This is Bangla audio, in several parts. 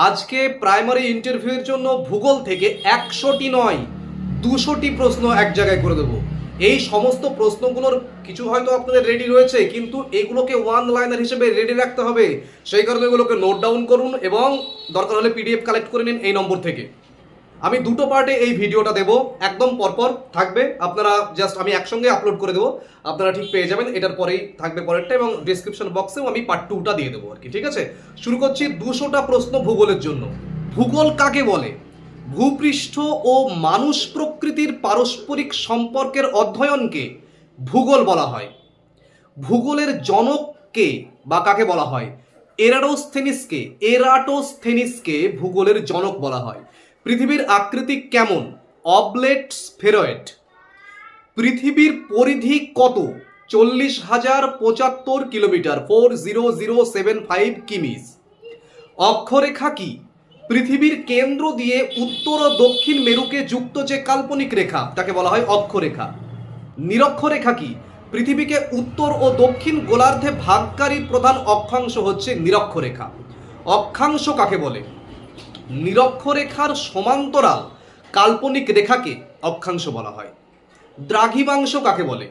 আজকে প্রাইমারি ইন্টারভিউয়ের জন্য ভূগোল থেকে 100টি নয় 200টি প্রশ্ন এক জায়গায় করে দেবো। এই সমস্ত প্রশ্নগুলোর কিছু হয়তো আপনাদের রেডি রয়েছে, কিন্তু এগুলোকে ওয়ান লাইনার হিসেবে রেডি রাখতে হবে। সেই কারণে এগুলোকে নোট ডাউন করুন এবং দরকার হলে পিডিএফ কালেক্ট করে নিন এই নম্বর থেকে। আমি দুটো পার্টে এই ভিডিওটা দেবো, একদম পরপর থাকবে। আপনারা জাস্ট আমি একসঙ্গে আপলোড করে দেবো, আপনারা ঠিক পেয়ে যাবেন। এটার পরেই থাকবে পরেরটা এবং ডিসক্রিপশন বক্সেও আমি পার্ট 2টা দিয়ে দেবো আর কি। ঠিক আছে, শুরু করছি। 200টা প্রশ্ন ভূগোলের জন্য। ভূগোল কাকে বলে? ভূপৃষ্ঠ ও মানুষ প্রকৃতির পারস্পরিক সম্পর্কের অধ্যয়নকে ভূগোল বলা হয়। ভূগোলের জনক কে বা কাকে বলা হয়? এরাটোস্থেনিসকে ভূগোলের জনক বলা হয়। পৃথিবীর আকৃতি কেমন? অবলেট স্ফেরয়েড। পৃথিবীর পরিধি কত? 40,075 কিলোমিটার, 40075 কিমিস। অক্ষরেখা কি? পৃথিবীর কেন্দ্র দিয়ে উত্তর ও দক্ষিণ মেরুকে যুক্ত যে কাল্পনিক রেখা তাকে বলা হয় অক্ষরেখা। নিরক্ষরেখা কি? পৃথিবীকে উত্তর ও দক্ষিণ গোলার্ধে ভাগকারী প্রধান অক্ষাংশ হচ্ছে নিরক্ষরেখা। অক্ষাংশ কাকে বলে? নিরক্ষরেখার সমান্তরাল কাল্পনিক রেখাকে অক্ষাংশ বলা হয়। দ্রাঘিমাংশ কাকে বলে?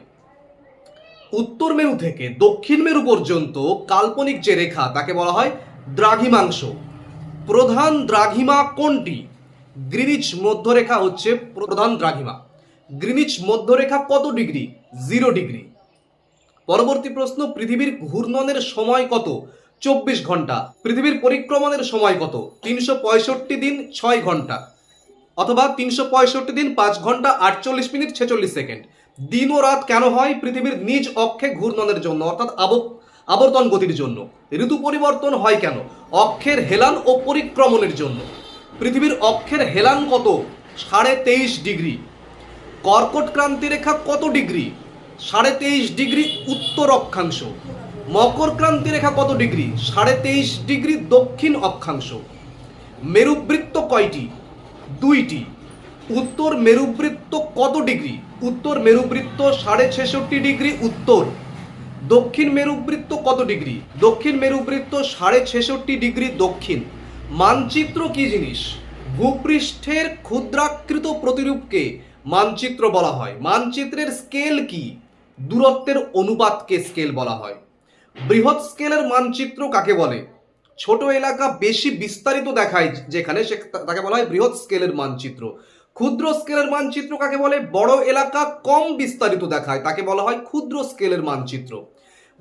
উত্তর মেরু থেকে দক্ষিণ মেরু পর্যন্ত কাল্পনিক যে রেখা তাকে বলা হয় দ্রাঘিমাংশ। প্রধান দ্রাঘিমা কোনটি? গ্রিনিচ মধ্যরেখা হচ্ছে প্রধান দ্রাঘিমা। গ্রিনিচ মধ্যরেখা কত ডিগ্রি? 0 ডিগ্রি। পরবর্তী প্রশ্ন, পৃথিবীর ঘূর্ণনের সময় কত? 24 ঘন্টা। পৃথিবীর পরিক্রমণের সময় কত? 365 দিন 6 ঘন্টা, অথবা 365 দিন 5 ঘন্টা 48 মিনিট 46 সেকেন্ড। দিন ও রাত কেন হয়? পৃথিবীর নিজ অক্ষে ঘূর্ণনের জন্য, অর্থাৎ আবর্তন গতির জন্য। ঋতু পরিবর্তন হয় কেন? অক্ষের হেলান ও পরিক্রমণের জন্য। পৃথিবীর অক্ষের হেলান কত? 23.5 ডিগ্রি। কর্কট ক্রান্তি রেখা কত ডিগ্রি? 23.5 ডিগ্রি উত্তর অক্ষাংশ। মকর ক্রান্তি রেখা কত ডিগ্রি? 23.5 ডিগ্রি দক্ষিণ অক্ষাংশ। মেরুবৃত্ত কয়টি? 2টি। উত্তর মেরুবৃত্ত কত ডিগ্রি? উত্তর মেরুবৃত্ত 66.5 ডিগ্রি উত্তর। দক্ষিণ মেরুবৃত্ত কত ডিগ্রি? দক্ষিণ মেরুবৃত্ত 66.5 ডিগ্রি দক্ষিণ। মানচিত্র কি জিনিস? ভূপৃষ্ঠের ক্ষুদ্রাকৃত প্রতিরূপকে মানচিত্র বলা হয়। মানচিত্রের স্কেল কি? দূরত্বের অনুপাতকে স্কেল বলা হয়। বৃহৎ স্কেলের মানচিত্র কাকে বলে? ছোট এলাকা বেশি বিস্তারিত দেখায় যেখানে, তাকে বলা হয় বৃহৎ স্কেলের মানচিত্র। ক্ষুদ্র স্কেলের মানচিত্র কাকে বলে? বড় এলাকা কম বিস্তারিত দেখায়, তাকে বলা হয় ক্ষুদ্র স্কেলের মানচিত্র।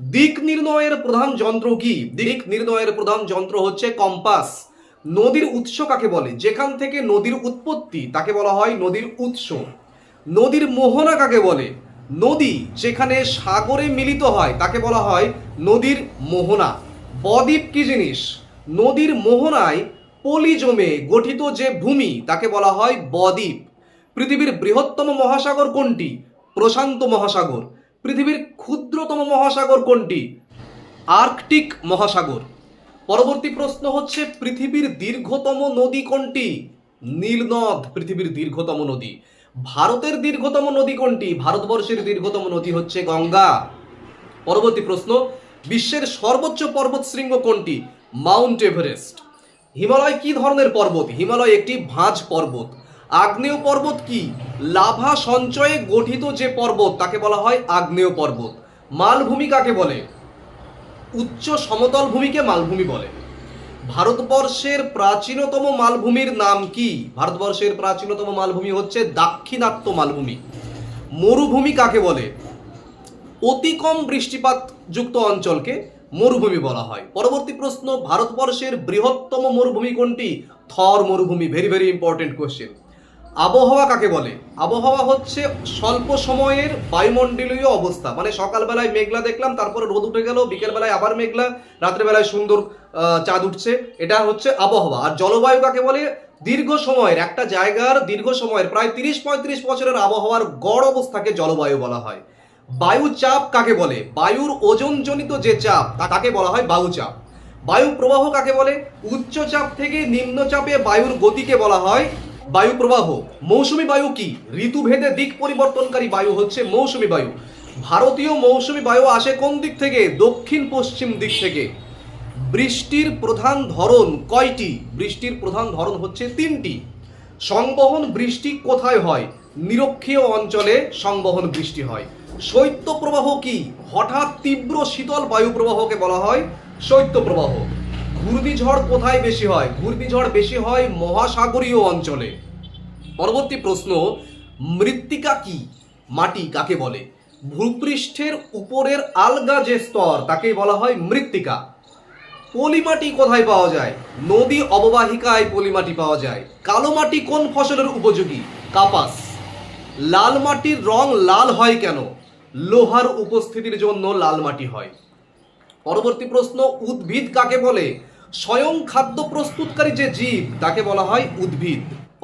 দিক নির্ণয়ের প্রধান যন্ত্র কি? দিক নির্ণয়ের প্রধান যন্ত্র হচ্ছে কম্পাস। নদীর উৎস কাকে বলে? যেখান থেকে নদীর উৎপত্তি তাকে বলা হয় নদীর উৎস। নদীর মোহনা কাকে বলে? নদী যেখানে সাগরে মিলিত হয় তাকে বলা হয় নদীর মোহনা। বদ্বীপ কি জিনিস? নদীর মোহনায় পলি জমে গঠিত যে ভূমি তাকে বলা হয় বদ্বীপ। পৃথিবীর বৃহত্তম মহাসাগর কোনটি? প্রশান্ত মহাসাগর। পৃথিবীর ক্ষুদ্রতম মহাসাগর কোনটি? আর্কটিক মহাসাগর। পরবর্তী প্রশ্ন হচ্ছে, পৃথিবীর দীর্ঘতম নদী কোনটি? নীলনদ পৃথিবীর দীর্ঘতম নদী। ভারতের দীর্ঘতম নদী কোনটি? ভারতবর্ষের দীর্ঘতম নদী হচ্ছে গঙ্গা। পরবর্তী প্রশ্ন, বিশ্বের সর্বোচ্চ পর্বত শৃঙ্গ কোনটি? Mount Everest. হিমালয় কি ধরনের পর্বত? হিমালয় একটি ভাঁজ পর্বত। আগ্নেয় পর্বত কি? লাভা সঞ্চয়ে গঠিত যে পর্বত তাকে বলা হয় আগ্নেয় পর্বত। মালভূমি কাকে বলে? উচ্চ সমতল ভূমিকে মালভূমি বলে। ভারতবর্ষের প্রাচীনতম মালভূমির নাম কি? ভারতবর্ষের প্রাচীনতম মালভূমি হচ্ছে দাক্ষিণাত্য মালভূমি। মরুভূমি কাকে বলে? অতি কম বৃষ্টিপাত যুক্ত অঞ্চলকে মরুভূমি বলা হয়। পরবর্তী প্রশ্ন, ভারতবর্ষের বৃহত্তম মরুভূমি কোনটি? থর মরুভূমি। Very very important question. আবহাওয়া কাকে বলে? আবহাওয়া হচ্ছে স্বল্প সময়ের বায়ুমণ্ডলীয় অবস্থা, মানে সকালবেলায় মেঘলা দেখলাম, তারপরে রোদ উঠে গেল, বিকেলবেলায় আবার মেঘলা, রাত্রেবেলায় সুন্দর চাঁদ উঠছে, এটা হচ্ছে আবহাওয়া। আর জলবায়ু কাকে বলে? দীর্ঘ সময়ের একটা জায়গার দীর্ঘ সময়ের প্রায় 30-35 বছরের আবহাওয়ার গড় অবস্থাকে জলবায়ু বলা হয়। বায়ু চাপ কাকে বলে? বায়ুর ওজনজনিত যে চাপ তাকে বলা হয় বায়ুচাপ। বায়ু প্রবাহ কাকে বলে? উচ্চ চাপ থেকে নিম্ন চাপে বায়ুর গতিকে বলা হয় বায়ু প্রবাহ। মৌসুমী বায়ু কি? ঋতুভেদে দিক পরিবর্তনকারী বায়ু হচ্ছে মৌসুমী বায়ু। ভারতীয় মৌসুমী বায়ু আসে কোন দিক থেকে? দক্ষিণ পশ্চিম দিক থেকে। বৃষ্টির প্রধান ধরন কয়টি? বৃষ্টির প্রধান ধরন হচ্ছে তিনটি। সংবহন বৃষ্টি কোথায় হয়? নিরক্ষীয় অঞ্চলে সংবহন বৃষ্টি হয়। শৈত্যপ্রবাহ কি? হঠাৎ তীব্র শীতল বায়ুপ্রবাহকে বলা হয় শৈত্যপ্রবাহ। ঘূর্ণিঝড় কোথায় বেশি হয়? ঘূর্ণিঝড় বেশি হয় মহাসাগরীয় অঞ্চলে। পরবর্তী প্রশ্ন, মৃত্তিকা কি? মাটি কাকে বলে? ভূপৃষ্ঠের উপরের আলগা যে স্তর তাকে বলা হয় মৃত্তিকা। পলিমাটি কোথায় পাওয়া যায়? নদী অববাহিকায় পলিমাটি পাওয়া যায়। কালো মাটি কোন ফসলের উপযোগী? কাপাস। লাল মাটির রং লাল হয় কেন? লোহার উপস্থিতির জন্য লাল মাটি হয়। পরবর্তী প্রশ্ন, উদ্ভিদ কাকে বলে? স্বয়ং খাদ্য প্রস্তুতকারী যে জীব তাকে বলা হয় উদ্ভিদ।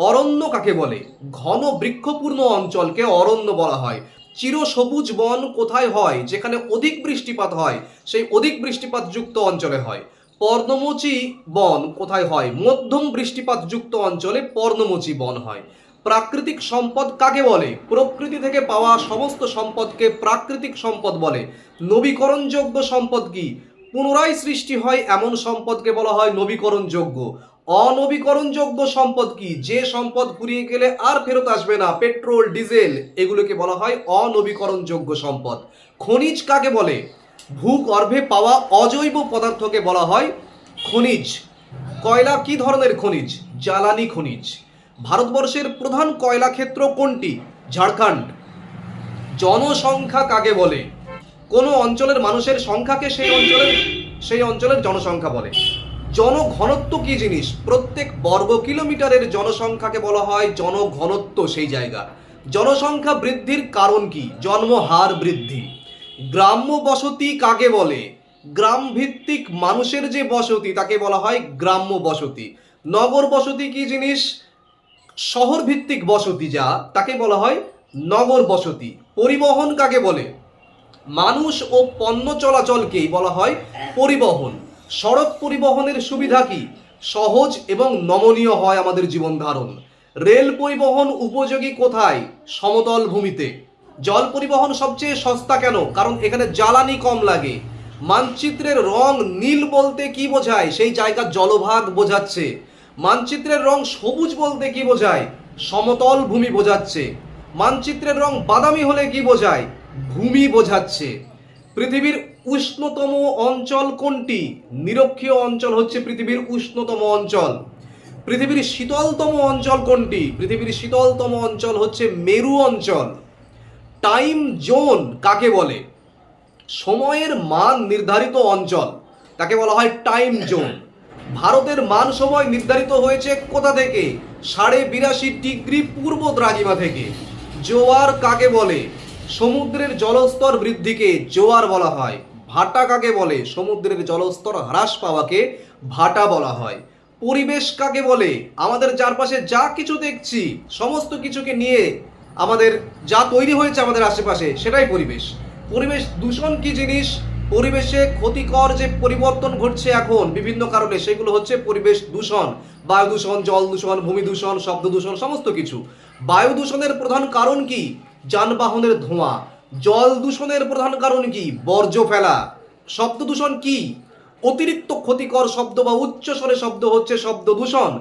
অরণ্য কাকে বলে? ঘন বৃক্ষপূর্ণ অঞ্চলকে অরণ্য বলা হয়। চিরসবুজ বন কোথায় হয়? যেখানে অধিক বৃষ্টিপাত হয় সেই অধিক বৃষ্টিপাতযুক্ত অঞ্চলে হয়। পর্ণমোচী বন কোথায় হয়? মধ্যম বৃষ্টিপাতযুক্ত অঞ্চলে পর্ণমোচী বন হয়। প্রাকৃতিক সম্পদ কাকে বলে? প্রকৃতি থেকে পাওয়া সমস্ত সম্পদকে প্রাকৃতিক সম্পদ বলে। নবীকরণযোগ্য সম্পদ কি? পুনরায় সৃষ্টি হয় এমন সম্পদকে বলা হয় নবীকরণযোগ্য। অনবীকরণযোগ্য সম্পদ কি? যে সম্পদ ফুরিয়ে গেলে আর ফেরত আসবে না, পেট্রোল, ডিজেল, এগুলোকে বলা হয় অনবীকরণযোগ্য সম্পদ। খনিজ কাকে বলে? ভূগর্ভে পাওয়া অজৈব পদার্থকে বলা হয় খনিজ। কয়লা কি ধরনের খনিজ? জ্বালানি খনিজ। ভারতবর্ষের প্রধান কয়লা ক্ষেত্র কোনটি? ঝাড়খণ্ড। জনসংখ্যা কাকে বলে? কোন অঞ্চলের মানুষের সংখ্যাকে সেই অঞ্চলের জনসংখ্যা বলে। জনঘনত্ব কি জিনিস? প্রত্যেক বর্গ কিলোমিটারের জনসংখ্যাকে বলা হয় জনঘনত্ব, সেই জায়গা। জনসংখ্যা বৃদ্ধির কারণ কি? জন্মহার বৃদ্ধি। গ্রাম্য বসতি কাকে বলে? গ্রাম ভিত্তিক মানুষের যে বসতি তাকে বলা হয় গ্রাম্য বসতি। নগর বসতি কি জিনিস? শহর ভিত্তিক বসতি যা, তাকে বলা হয় নগর বসতি। পরিবহন কাকে বলে? মানুষ ও পণ্য চলাচলকেই বলা হয় পরিবহন। সড়ক পরিবহনের সুবিধা কি? সহজ এবং নমনীয় হয় আমাদের জীবন ধারণ। রেল পরিবহন উপযোগী কোথায়? সমতল ভূমিতে। জল পরিবহন সবচেয়ে সস্তা কেন? কারণ এখানে জ্বালানি কম লাগে। মানচিত্রের রং নীল বলতে কি বোঝায়? সেই জায়গার জলভাগ বোঝাচ্ছে। মানচিত্রের রং সবুজ বলতে কি বোঝায়? সমতল ভূমি বোঝাচ্ছে। মানচিত্রের রং বাদামি হলে কি বোঝায়? ভূমি বোঝাচ্ছে। পৃথিবীর উষ্ণতম অঞ্চল কোনটি? নিরক্ষীয় অঞ্চল হচ্ছে পৃথিবীর উষ্ণতম অঞ্চল। পৃথিবীর শীতলতম অঞ্চল কোনটি? পৃথিবীর শীতলতম অঞ্চল হচ্ছে মেরু অঞ্চল। টাইম জোন কাকে বলে? সময়ের মান নির্ধারিত অঞ্চল তাকে বলা হয় টাইম জোন। ভারতের মান সময় নির্ধারিত হয়েছে কোথা থেকে? 82.5 ডিগ্রি পূর্ব দ্রাঘিমা থেকে। জোয়ার কাকে বলে? সমুদ্রের জলস্তর বৃদ্ধিকে জোয়ার বলা হয়। ভাটা কাকে বলে? সমুদ্রের জলস্তর হ্রাস পাওয়াকে ভাটা বলা হয়। পরিবেশ কাকে বলে? আমাদের চারপাশে যা কিছু দেখছি সমস্ত কিছুকে নিয়ে আমাদের যা তৈরি হয়েছে আমাদের আশেপাশে সেটাই পরিবেশ। পরিবেশ দূষণ কি জিনিস? পরিবেশে ক্ষতিকর যে পরিবর্তন ঘটছে এখন বিভিন্ন কারণে, সেগুলো হচ্ছে পরিবেশ দূষণ। বায়ু দূষণ, জল দূষণ, ভূমি দূষণ, শব্দ দূষণ, সমস্ত কিছু। বায়ু দূষণের প্রধান কারণ কি? যানবাহনের ধোঁয়া। জল দূষণের প্রধান কারণ কি? বর্জ্য ফেলা। শব্দ দূষণ কি? অতিরিক্ত ক্ষতিকর শব্দ বা উচ্চস্বরে শব্দ হচ্ছে শব্দ দূষণ।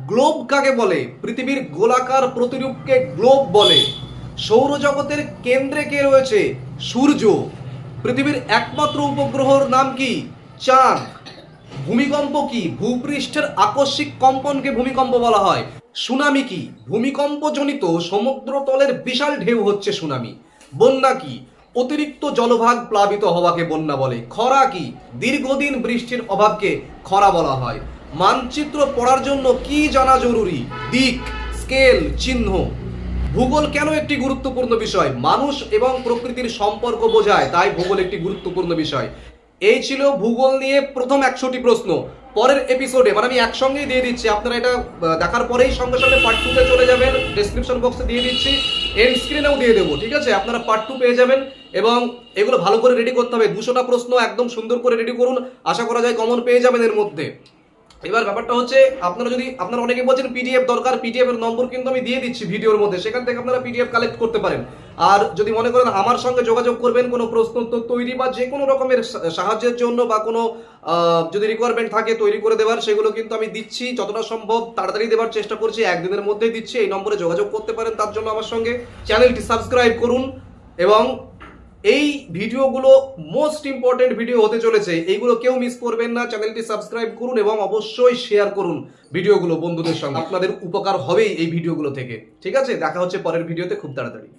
গ্লোব কাকে বলে? পৃথিবীর গোলাকার প্রতিরূপকে গ্লোব বলে। সৌরজগতের কেন্দ্রে কে রয়েছে? সূর্য। পৃথিবীর একমাত্র উপগ্রহর নাম কি? চাঁদ। ভূমিকম্প কি? ভূপৃষ্ঠের আকস্মিক কম্পনকে ভূমিকম্প বলা হয়। সুনামি কি? ভূমিকম্পজনিত সমুদ্রতলের বিশাল ঢেউ হচ্ছে সুনামি। বন্যা কি? অতিরিক্ত জলভাগ প্লাবিত হওয়াকে বন্যা বলে। খরা কি? দীর্ঘদিন বৃষ্টির অভাবকে খরা বলা হয়। মানচিত্র পড়ার জন্য কি জানা জরুরি? দিক, স্কেল, চিহ্ন। ভূগোল কেন একটি গুরুত্বপূর্ণ বিষয়? মানুষ এবং প্রকৃতির সম্পর্ক বোঝায়, তাই ভূগোল একটি গুরুত্বপূর্ণ বিষয়। এই ছিল ভূগোল নিয়ে প্রথম 100টি প্রশ্ন। পরের এপিসোডে মানে আমি একসঙ্গেই দিয়ে দিচ্ছি, আপনারা এটা দেখার পরেই সঙ্গে সঙ্গে পার্ট 2 তে চলে যাবেন। ডেসক্রিপশন বক্সে দিয়ে দিচ্ছি, এন্ড স্ক্রিনেও দিয়ে দেবো, ঠিক আছে? আপনারা পার্ট 2 পেয়ে যাবেন। এবং এগুলো ভালো করে রেডি করতে হবে। 200টা প্রশ্ন একদম সুন্দর করে রেডি করুন, আশা করা যায় কমন পেয়ে যাবেন এর মধ্যে। এবার ব্যাপারটা হচ্ছে, আপনারা অনেকে বলছেন পিডিএফ দরকার, পিডিএফ এর নম্বর কিন্তু আমি দিয়ে দিচ্ছি ভিডিওর মধ্যে, সেখান থেকে আপনারা পিডিএফ কালেক্ট করতে পারেন। আর যদি মনে করেন আমার সঙ্গে যোগাযোগ করবেন কোনো প্রশ্ন উত্তর তৈরি বা যে কোনো রকমের সাহায্যের জন্য বা কোনো যদি রিকোয়ারমেন্ট থাকে তৈরি করে দেওয়ার, সেগুলো কিন্তু আমি দিচ্ছি যতটা সম্ভব তাড়াতাড়ি দেওয়ার চেষ্টা করছি, একদিনের মধ্যেই দিচ্ছি। এই নম্বরে যোগাযোগ করতে পারেন তার জন্য আমার সঙ্গে। চ্যানেলটি সাবস্ক্রাইব করুন এবং এই ভিডিওগুলো মোস্ট ইম্পর্টেন্ট ভিডিও হতে চলেছে, এইগুলো কেউ মিস করবেন না। চ্যানেলটি সাবস্ক্রাইব করুন এবং অবশ্যই শেয়ার করুন ভিডিওগুলো বন্ধুদের সঙ্গে, আপনাদের উপকার হবেই এই ভিডিওগুলো থেকে। ঠিক আছে, দেখা হচ্ছে পরের ভিডিওতে খুব তাড়াতাড়ি।